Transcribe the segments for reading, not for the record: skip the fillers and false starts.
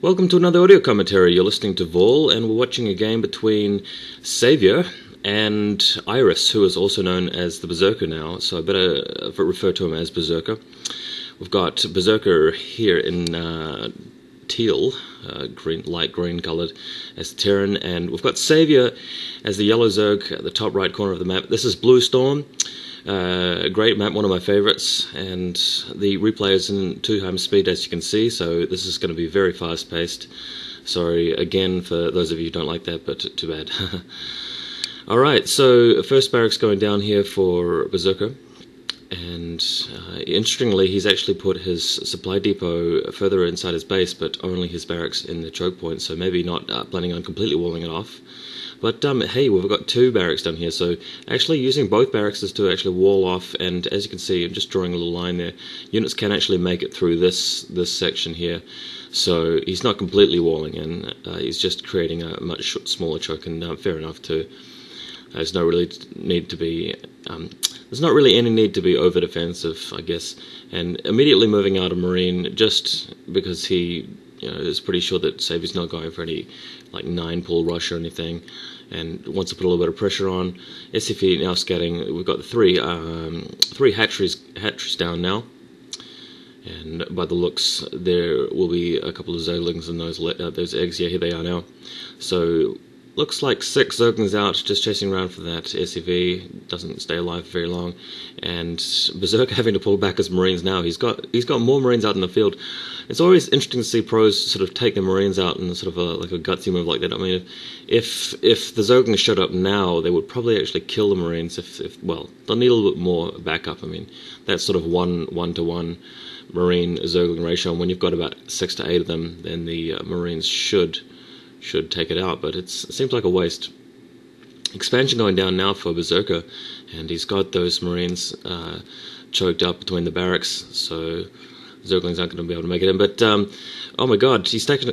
Welcome to another audio commentary. You're listening to Vol, and we're watching a game between Savior and Iris, who is also known as the Berzerker now, so I better refer to him as Berzerker. We've got Berzerker here in teal, light green coloured, as the Terran, and we've got Savior as the yellow Zerg at the top right corner of the map. This is Blue Storm. A great map, one of my favourites, and the replay is in 2 times speed, as you can see, so this is going to be very fast paced. Sorry again for those of you who don't like that, but too bad. Alright, so first barracks going down here for Berzerker, and interestingly he's actually put his supply depot further inside his base, but only his barracks in the choke point, so maybe not planning on completely walling it off. But hey, we've got 2 barracks down here, so actually using both barracks to actually wall off, and as you can see, I'm just drawing a little line there. Units can actually make it through this section here, so he's not completely walling in. He's just creating a much smaller choke, and fair enough too. There's no really need to be. There's not really any need to be over defensive, I guess. And immediately moving out a Marine just because he, is pretty sure that Saviour's not going for any like 9-pull rush or anything, and wants to put a little bit of pressure on. SCV now scatting. We've got the three hatcheries down now, and by the looks, there will be a couple of Zerglings in those eggs. Yeah, here they are now. So looks like 6 Zerglings out, just chasing around for that SCV. Doesn't stay alive very long, and Berzerker having to pull back his Marines now. He's got more Marines out in the field. It's always interesting to see pros sort of take the Marines out in sort of like a gutsy move like that. I mean, if the Zerglings showed up now, they would probably actually kill the Marines. Well, they'll need a little bit more backup. I mean, that's sort of 1-to-1 Marine Zergling ratio. And when you've got about 6 to 8 of them, then the Marines should take it out. But it seems like a waste. Expansion going down now for Berzerker, and he's got those Marines choked up between the barracks, so Zerglings aren't going to be able to make it in. But oh my god, he's taking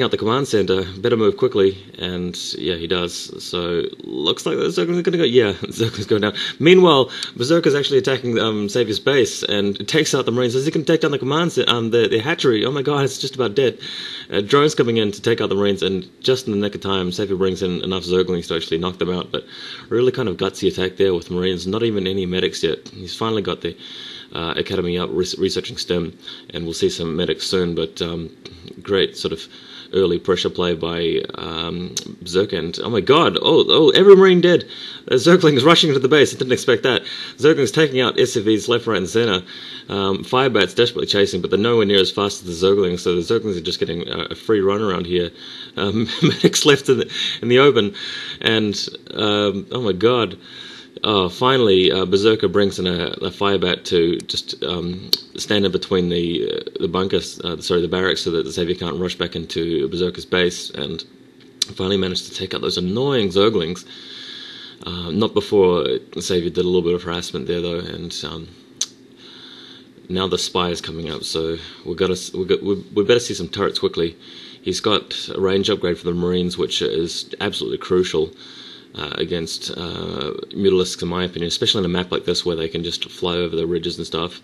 out the command center. Better move quickly, and yeah, he does. So looks like the Zerglings are going to go. Yeah, Zerglings going down. Meanwhile, Berzerker's actually attacking Savior's base, and it takes out the Marines. As he can take down the command center, the hatchery. Oh my god, it's just about dead. Drones coming in to take out the Marines, and just in the nick of time, Savior brings in enough Zerglings to actually knock them out. But really kind of gutsy attack there with Marines. Not even any medics yet. He's finally got the Academy up researching STEM, and we'll see some medics soon, but great sort of early pressure play by Berzerker, and oh my god, every Marine dead. Zerglings rushing to the base. I didn't expect that. Zerglings taking out SCVs left, right and center. Firebats desperately chasing, but they're nowhere near as fast as the Zerglings, so the Zerglings are just getting a free run around here. Medics left in the open, and oh my god. Finally, Berzerker brings in a Firebat to just stand in between the bunkers, the barracks, so that the Savior can't rush back into Berzerker's base, and finally managed to take out those annoying Zerglings. Not before the Savior did a little bit of harassment there, though, and now the spy is coming up, so we better see some turrets quickly. He's got a range upgrade for the Marines, which is absolutely crucial against Mutalisks, in my opinion, especially on a map like this where they can just fly over the ridges and stuff.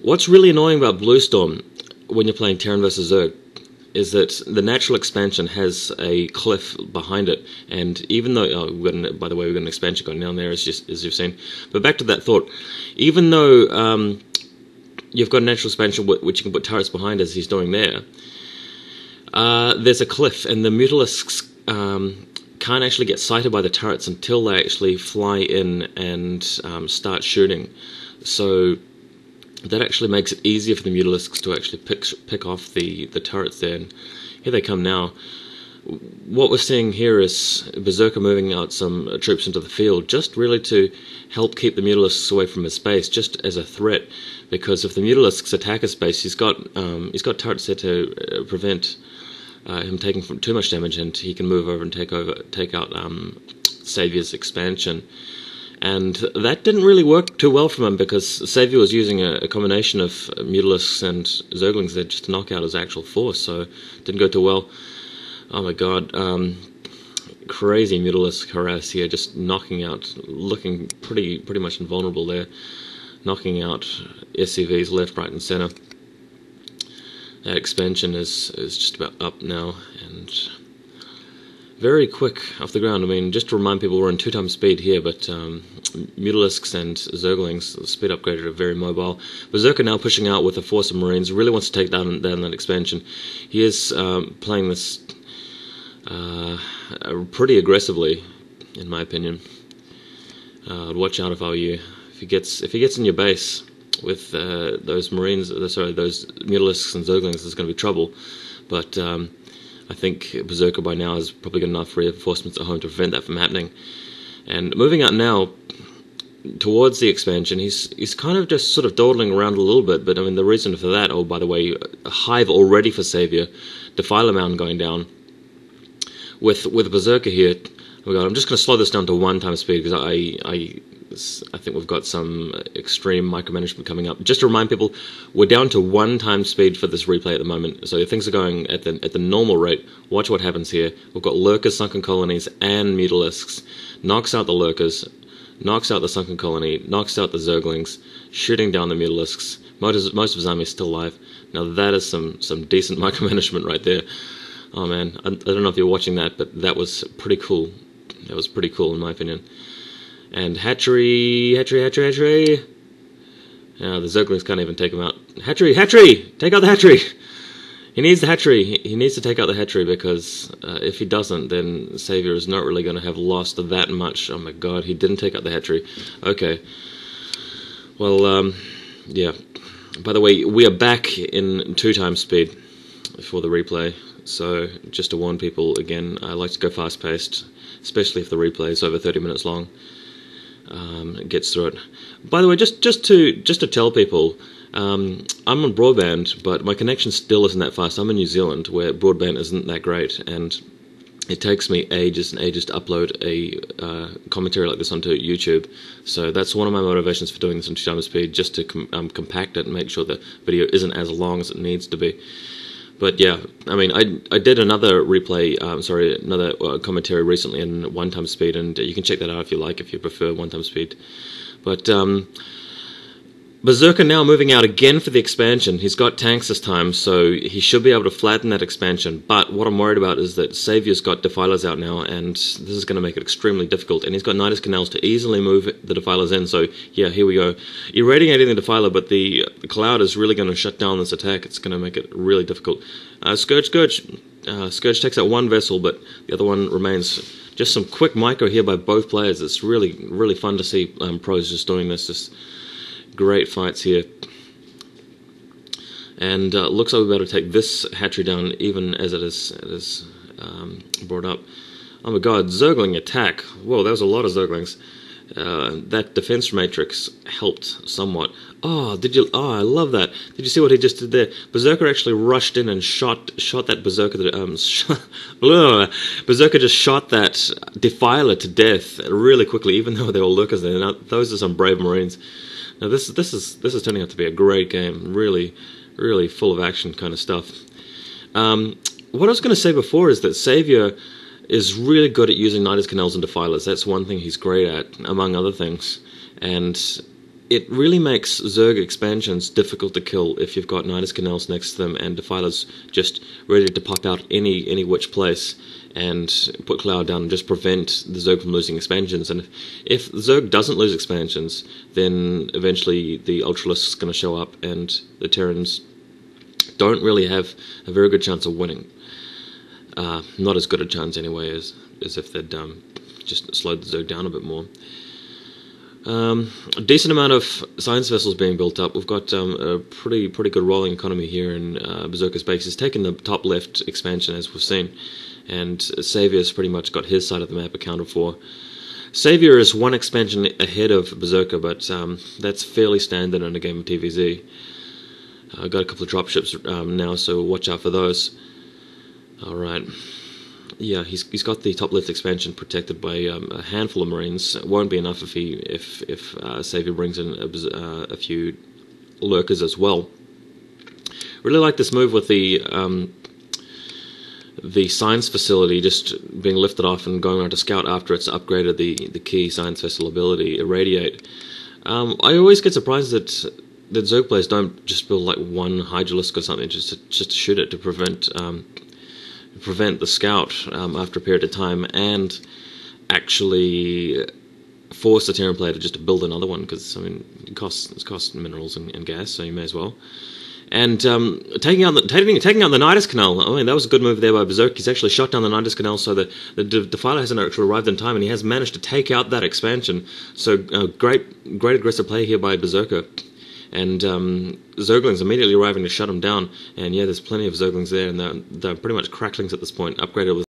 What's really annoying about Blue Storm when you're playing Terran versus Zerg is that the natural expansion has a cliff behind it, and even though, by the way, we've got an expansion going down there, as you've seen. But back to that thought, even though you've got a natural expansion which you can put turrets behind, as he's doing there, there's a cliff, and the Mutalisks can't actually get sighted by the turrets until they actually fly in and start shooting. So that actually makes it easier for the Mutalisks to actually pick off the turrets there. And here they come now. What we're seeing here is Berzerker moving out some troops into the field, just really to help keep the Mutalisks away from his base, just as a threat. Because if the Mutalisks attack his base, he's got turrets there to prevent him taking too much damage, and he can move over and take out Savior's expansion. And that didn't really work too well for him, because Savior was using a combination of Mutalisks and Zerglings there just to knock out his actual force, so it didn't go too well. Oh my god, crazy Mutalisk harass here, just knocking out, looking pretty much invulnerable there, knocking out SCVs left, right and center. That expansion is just about up now, and very quick off the ground. I mean, just to remind people, we're in 2 times speed here, but Mutalisks and Zerglings, the speed upgraded, are very mobile. Berzerker now pushing out with a force of Marines, really wants to take down that expansion. He is playing this pretty aggressively, in my opinion. I'd watch out if I were you. If he gets in your base with those Marines, those Mutalisks and Zerglings, there's going to be trouble. But I think Berzerker by now has probably got enough reinforcements at home to prevent that from happening. And moving out now towards the expansion, he's kind of just sort of dawdling around a little bit. But I mean, the reason for that, oh, by the way, a hive already for Savior, Defiler Mountain going down. With Berzerker here, oh God, I'm just going to slow this down to 1 times speed because I think we've got some extreme micromanagement coming up. Just to remind people, we're down to 1 times speed for this replay at the moment, so things are going at the normal rate. Watch what happens here. We've got Lurkers, Sunken Colonies, and Mutalisks. Knocks out the Lurkers, knocks out the Sunken Colony, knocks out the Zerglings, shooting down the Mutalisks. Most of his army is still alive. Now that is some decent micromanagement right there. Oh man, I don't know if you're watching that, but that was pretty cool. That was pretty cool in my opinion. And hatchery. Yeah, the Zerglings can't even take him out. Hatchery! Take out the hatchery! He needs the hatchery. He needs to take out the hatchery because if he doesn't, then Savior is not really going to have lost that much. Oh my god, he didn't take out the hatchery. Okay. Well, yeah. By the way, we are back in 2 times speed for the replay. So, just to warn people, again, I like to go fast-paced, especially if the replay is over 30 minutes long. It gets through it. By the way, just to tell people, I'm on broadband, but my connection still isn't that fast. I'm in New Zealand, where broadband isn't that great, and it takes me ages and ages to upload a commentary like this onto YouTube. So that's one of my motivations for doing this in 2 times speed, just to compact it and make sure the video isn't as long as it needs to be. But yeah, I mean, I did another replay, another commentary recently in 1 times speed, and you can check that out if you like, if you prefer 1 times speed. But Berzerker now moving out again for the expansion. He's got tanks this time, so he should be able to flatten that expansion. But what I'm worried about is that Savior's got Defilers out now, and this is going to make it extremely difficult. And he's got Nidus Canals to easily move the Defilers in, so yeah, here we go. Irradiating the Defiler, but the Cloud is really going to shut down this attack. It's going to make it really difficult. Scourge. Scourge takes out 1 vessel, but the other one remains. Just some quick micro here by both players. It's really, really fun to see pros just doing this. Just great fights here. And looks like we're about to take this hatchery down even as it is brought up. Oh my god, Zergling attack. Whoa, that was a lot of Zerglings. That defense matrix helped somewhat. Oh, I love that. Did you see what he just did there? Berzerker actually rushed in and shot that Berzerker. Berzerker just shot that Defiler to death really quickly, even though there were lurkers there. Now, those are some brave Marines. Now this is turning out to be a great game. Really, really full of action kind of stuff. What I was going to say before is that Savior is really good at using Nidus Canals and Defilers. That's one thing he's great at, among other things. And it really makes Zerg expansions difficult to kill if you've got Nidus Canals next to them and Defilers just ready to pop out any which place and put Cloud down and just prevent the Zerg from losing expansions. And if Zerg doesn't lose expansions, then eventually the Ultralisk is going to show up and the Terrans don't really have a very good chance of winning. Not as good a chance anyway as if they'd just slowed the Zerg down a bit more. A decent amount of science vessels being built up. We've got a pretty good rolling economy here in Berzerker's base. He's taken the top left expansion as we've seen, and Saviour's pretty much got his side of the map accounted for. Savior is 1 expansion ahead of Berzerker, but that's fairly standard in a game of TVZ. I've got a couple of dropships now, so watch out for those. Alright. Yeah, he's got the top left expansion protected by a handful of Marines. It won't be enough if Savior brings in a few lurkers as well. Really like this move with the science facility just being lifted off and going around to scout after it's upgraded the key science vessel ability, Irradiate. I always get surprised that the Zerg players don't just build like one Hydralisk or something just to shoot it to prevent the scout after a period of time, and actually force the Terran player to just build another one, because I mean it costs minerals and gas, so you may as well. And taking out the Nidus Canal, I mean, that was a good move there by Berzerker. He's actually shot down the Nidus Canal, so the Defiler hasn't actually arrived in time, and he has managed to take out that expansion. So great aggressive play here by Berzerker. And Zerglings immediately arriving to shut him down. And yeah, there's plenty of Zerglings there, and they're pretty much cracklings at this point, upgraded with